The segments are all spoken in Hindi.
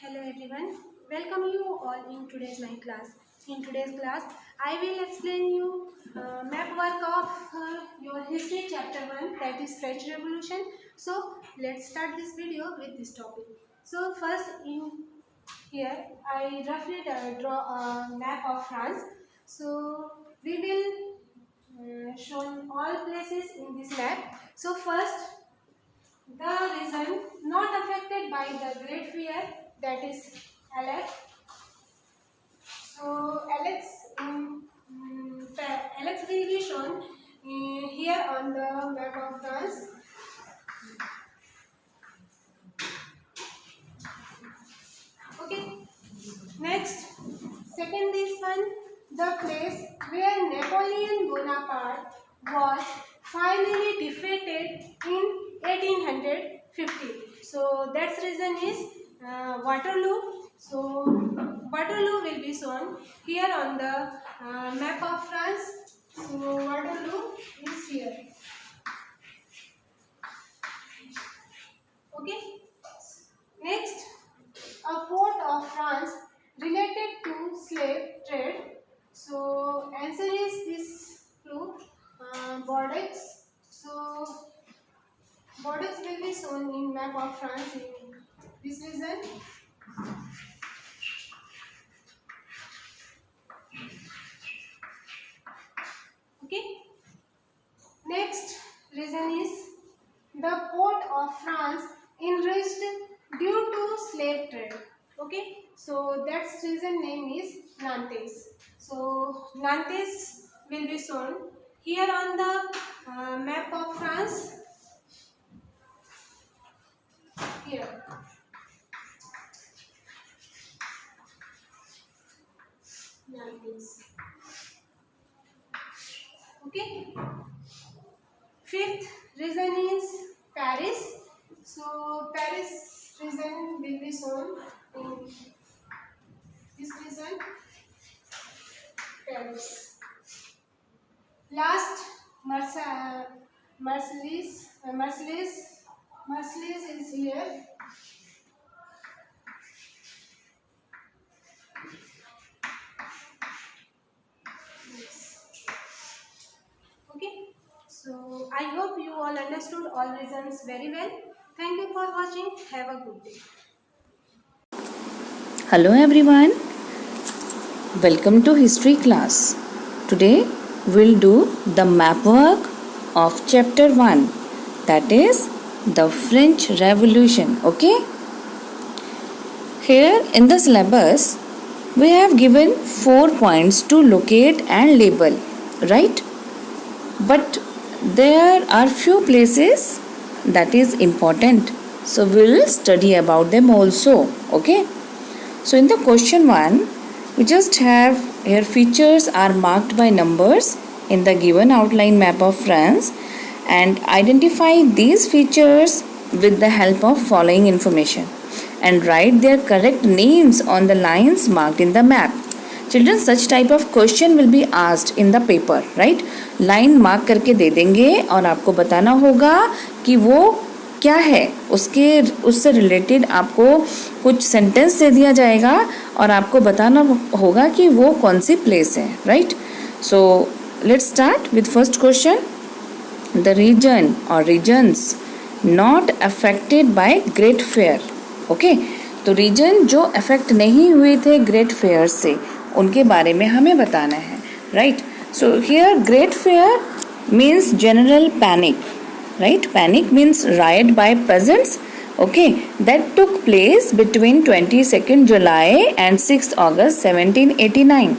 Hello everyone, welcome you all in today's my class. In today's class, I will explain you map work of your history chapter 1, that is French Revolution. So let's start this video with this topic. So first in here I roughly draw a map of France. So we will show all places in this map. So first, the region not affected by the Great Fear, that is Alex. So Alex will be shown here on the map of France. Okay. Next, second this one, the place where Napoleon Bonaparte was finally defeated in 1850. So that's reason is Waterloo. So Waterloo will be shown here on the map of France. So Waterloo is here. Okay. Next, a port of France related to slave trade. So answer is this clue, Bordeaux. So Bordeaux will be shown in map of France in this region. Okay. Next reason is the port of France enriched due to slave trade. Okay, so that's reason name is Nantes. So Nantes will be shown here on the map of France. Here. Nantes. Okay. Fifth reason is Paris. So Paris region will be shown in this region, Paris. Last, Marseilles is here. Okay. So I hope you all understood all reasons very well. Thank you for watching. Have a good day. Hello everyone. Welcome to history class. Today we'll do the map work of chapter 1, that is the French Revolution. Okay? Here in the syllabus we have given 4 points to locate and label, right? But there are few places that is important, so we'll study about them also. Okay, so in the question 1 we just have here features are marked by numbers in the given outline map of France, and identify these features with the help of following information and write their correct names on the lines marked in the map. Children, such type of question will be asked in the paper, right? Line mark करके दे देंगे और आपको बताना होगा कि वो क्या है, उससे रिलेटेड आपको कुछ सेंटेंस दे दिया जाएगा और आपको बताना होगा कि वो कौन सी प्लेस है, right? So let's start with first question. The region और regions not affected by great fear. Okay, तो रीजन जो अफेक्ट नहीं हुए थे ग्रेट फेयर से, उनके बारे में हमें बताना है, right? So here great fair means general panic, right? Panic means riot by peasants, okay, that took place between 22nd July and 6th August 1789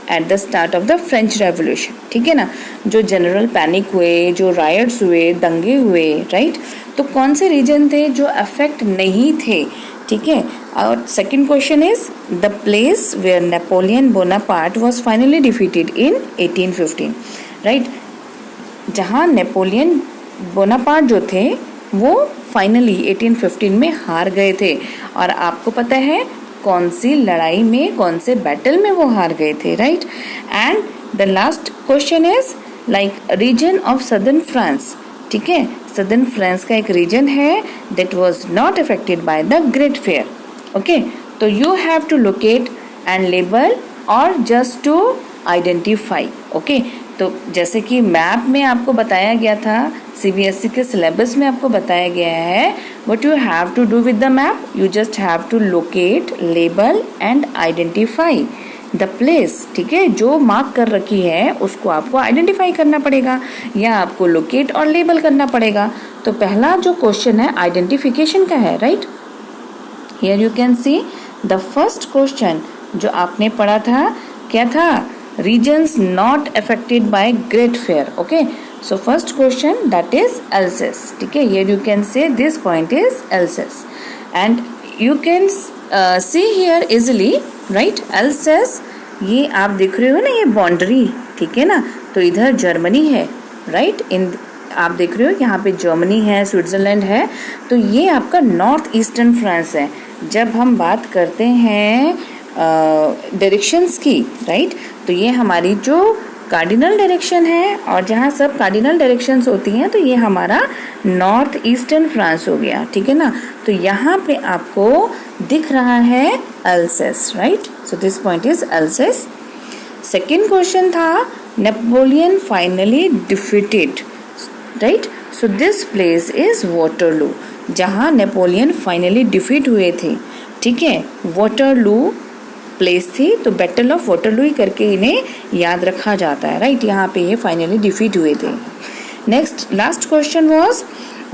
at the start of the French Revolution. ठीक है ना? जो जनरल पैनिक हुए, जो रायट्स हुए, दंगे हुए, राइट? तो कौन से रीजन थे जो अफेक्ट नहीं थे? ठीक है. और second question is the place where Napoleon Bonaparte was finally defeated in 1815, right? जहाँ नेपोलियन बोनापार्ट जो थे वो फाइनली 1815 में हार गए थे, और आपको पता है कौन सी लड़ाई में, कौन से बैटल में वो हार गए थे, right? And the last question is like region of southern France. ठीक है, सदर्न फ्रांस का एक रीजन है that was not affected by the great fear. Okay, तो you have to locate and label और जस्ट टू आइडेंटिफाई. ओके, तो जैसे कि मैप में आपको बताया गया था, सीबीएसई के सिलेबस में आपको बताया गया है, what you have to do with the map, you just have to locate, label and identify the place. ठीक है, जो मार्क कर रखी है उसको आपको आइडेंटिफाई करना पड़ेगा या आपको लोकेट और लेबल करना पड़ेगा. तो पहला जो क्वेश्चन है आइडेंटिफिकेशन का है, right. Here you can see the first question जो आपने पढ़ा था, क्या था, regions not affected by great fear. Okay, so first question that is Alsace. ठीक है, here you can say this point is Alsace and you can see here easily, right. Alsace ये आप देख रहे हो ना, ये बाउंड्री, ठीक है ना. तो इधर जर्मनी है, राइट. इन आप देख रहे हो यहाँ पे जर्मनी है, स्विट्जरलैंड है. तो ये आपका नॉर्थ ईस्टर्न फ्रांस है. जब हम बात करते हैं डायरेक्शंस की, राइट, तो ये हमारी जो कार्डिनल डायरेक्शन है और जहाँ सब कार्डिनल डायरेक्शंस होती हैं, तो ये हमारा नॉर्थ ईस्टर्न फ्रांस हो गया. ठीक है ना. तो यहाँ पे आपको दिख रहा है Alsace, right. So this point is Alsace. Second question था Napoleon finally defeated, right. So this place is Waterloo, जहाँ नेपोलियन फाइनली डिफीट हुए थे. ठीक है, वाटरलू प्लेस थी, तो बैटल ऑफ वाटरलू ही करके इन्हें याद रखा जाता है, राइट. यहाँ पे ये फाइनली डिफीट हुए थे. Next last question was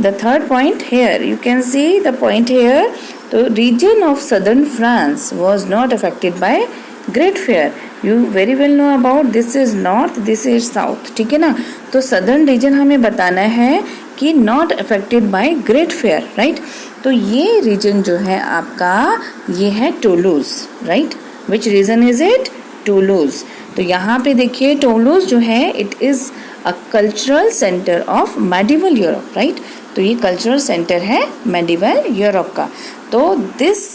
the third point. Here you can see the point here. तो region of southern France was not affected by great fear. You very well know about this is north, this is south. ठीक है ना. तो सदर्न रीजन हमें बताना है कि not affected by great fair, right. तो ये रीजन जो है आपका, ये है Toulouse, right. Which region is it? Toulouse. तो यहाँ पे देखिए टूलूज जो है, it is a cultural centre of medieval Europe, right. तो ये कल्चरल सेंटर है मेडिवल यूरोप का. तो this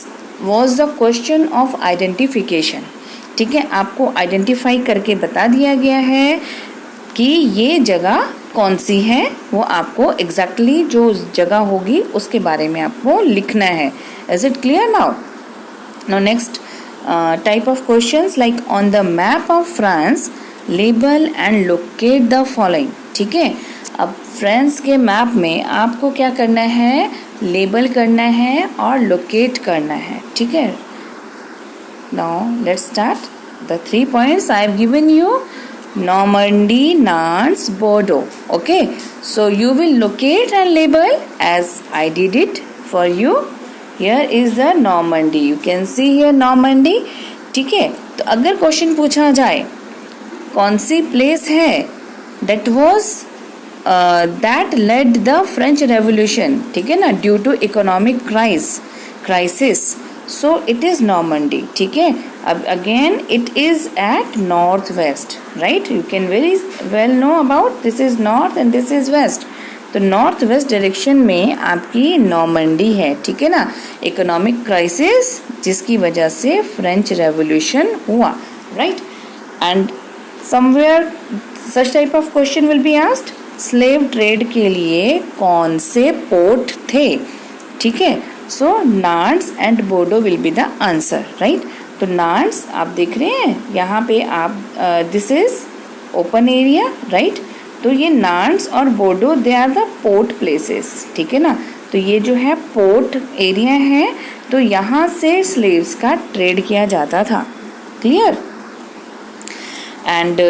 was the question of identification. ठीक है, आपको आइडेंटिफाई करके बता दिया गया है कि ये जगह कौन सी है. वो आपको एग्जैक्टली जो जगह होगी उसके बारे में आपको लिखना है. Is it clear now? Now next type of questions like on the map of France label and locate the following. ठीक है, अब फ्रांस के मैप में आपको क्या करना है, लेबल करना है और लोकेट करना है. ठीक है. Now let's start the 3 points I have given you. Normandy, Nantes, Bordeaux. Okay, so you will locate and label as I did it for you. Here is the Normandy. You can see here Normandy. ठीक है. तो अगर क्वेश्चन पूछा जाए कौन सी प्लेस है that was that led the French Revolution, ठीक है ना, due to economic crisis, so it is Normandy. ठीक है. अब again it is at northwest, right. You can very well know about this is north and this is west. तो नॉर्थ वेस्ट डायरेक्शन में आपकी नॉर्मंडी है. ठीक है ना. इकोनॉमिक क्राइसिस जिसकी वजह से फ्रेंच रेवोल्यूशन हुआ, right. And somewhere such type of question will be asked. Slave trade के लिए कौन से पोर्ट थे? ठीक है. So Nantes and Bordeaux will be the answer, right. तो नांट्स आप देख रहे हैं यहाँ पे आप, this is open area, right. तो ये नांट्स और Bordeaux they are the port places. ठीक है ना. तो ये जो है पोर्ट एरिया है, तो यहाँ से स्लेव्स का ट्रेड किया जाता था. Clear. And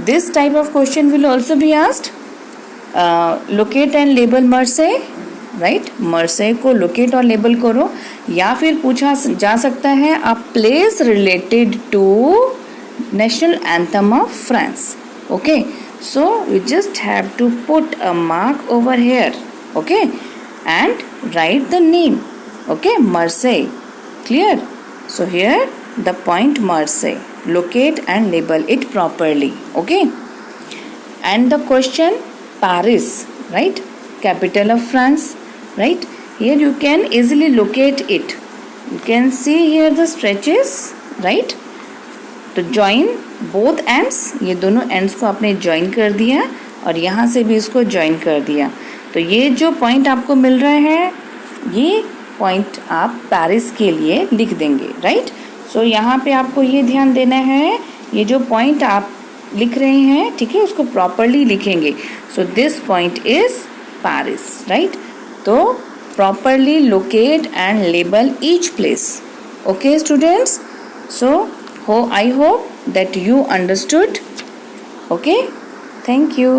this type of question will also be asked. Locate and label Marseille, right. Marseille को लोकेट और लेबल करो. या फिर पूछा जा सकता है a place related to national anthem of France. Okay. So you just have to put a mark over here, okay, and write the name, okay, Marseille. Clear? So here the point Marseille. Locate and label it properly, okay. And the question Paris, right, capital of France, right. Here you can easily locate it. You can see here the stretches, right. तो ज्वाइन बोथ एंड्स, ये दोनों एंड्स को आपने ज्वाइन कर दिया और यहाँ से भी इसको ज्वाइन कर दिया. तो ये जो पॉइंट आपको मिल रहा है ये पॉइंट आप पेरिस के लिए लिख देंगे, राइट। सो यहाँ पे आपको ये ध्यान देना है, ये जो पॉइंट आप लिख रहे हैं, ठीक है, उसको प्रॉपरली लिखेंगे। So this point is Paris, right. तो properly locate and label each place. Okay students, so I hope that you understood. Okay, thank you.